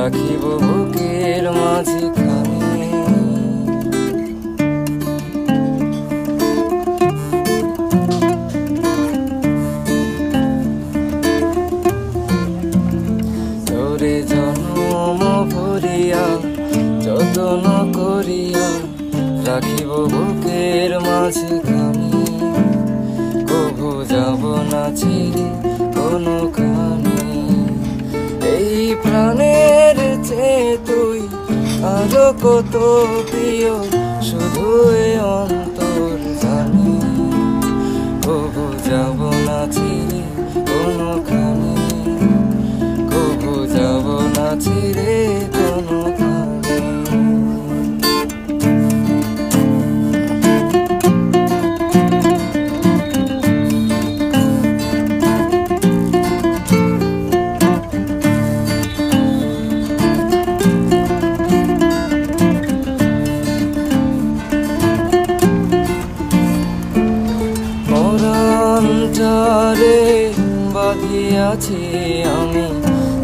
রাখিব বুকের মাঝখানে। তোরে জনম ভরিয়া যতন করিয়া রাখিব বুকের মাঝখানে। কভু যাব না ছেড়ে কোনোখানে। এই প্রাণের চেয়ে তুই আরো কত প্রিয় শুধু এ অন্তর জানে। কভু যাব না ছেড়ে কোনোখানে। কভু যাব না ছেড়ে কোনোখানে। পরাণটারে বাঁধিয়াছি আমি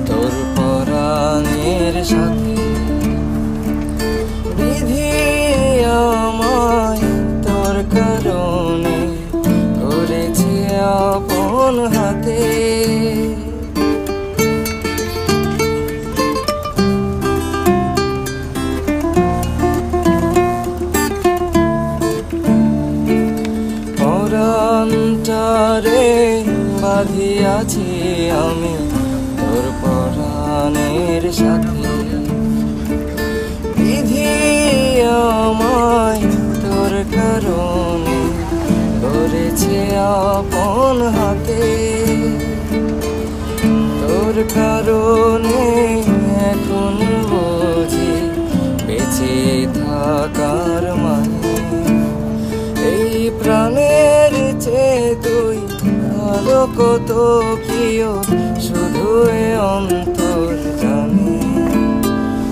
তোর পরাণের সাথে। বিধি আমায় তোর কারণে করেছে আপন হাতে। পরাণটারে বাঁধিয়াছি আমি তোর পরাণের সাথে। বিধি আমায় তোর কারণে করেছে আপন হাতে। তোর কারণে এখন বুঝি বেঁচে থাকার মানে। এই প্রাণের চেয়ে তুই আরো কত প্রিয় শুধু এ অন্তর জানে।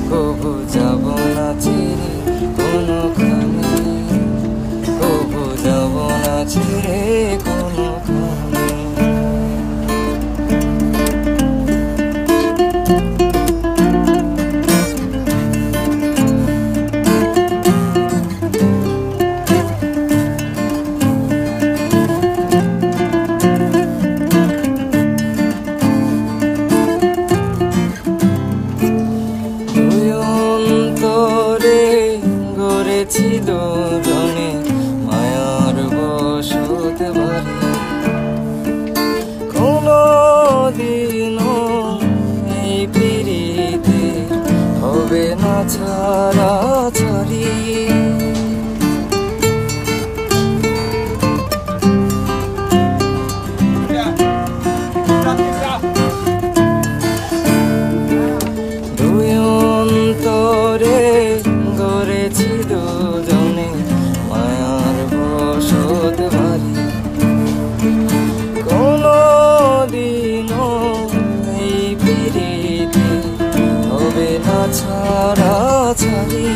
কভু যাব না ছেড়ে কোনোখানে। কভু যাব না ছেড়ে কোনোখানে। দুজনে মায়ার বসত বাড়ি। কোনদিনও এই পিরিতে হবে না ছাড়াছাড়ি। দুই অন্তরে গড়েছি দুজনে মায়ার বসত বাড়ি। কোনদিনও এই পিরিতে হবে না ছাড়াছাড়ি।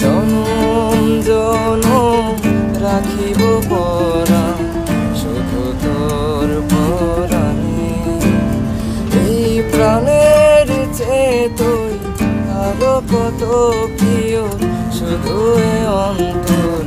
জনম জনম রাখিব পরাণ শুধু তোর পরাণে। এই প্রাণের চেয়ে তুই আরো কত প্রিয় শুধু এ অন্তর।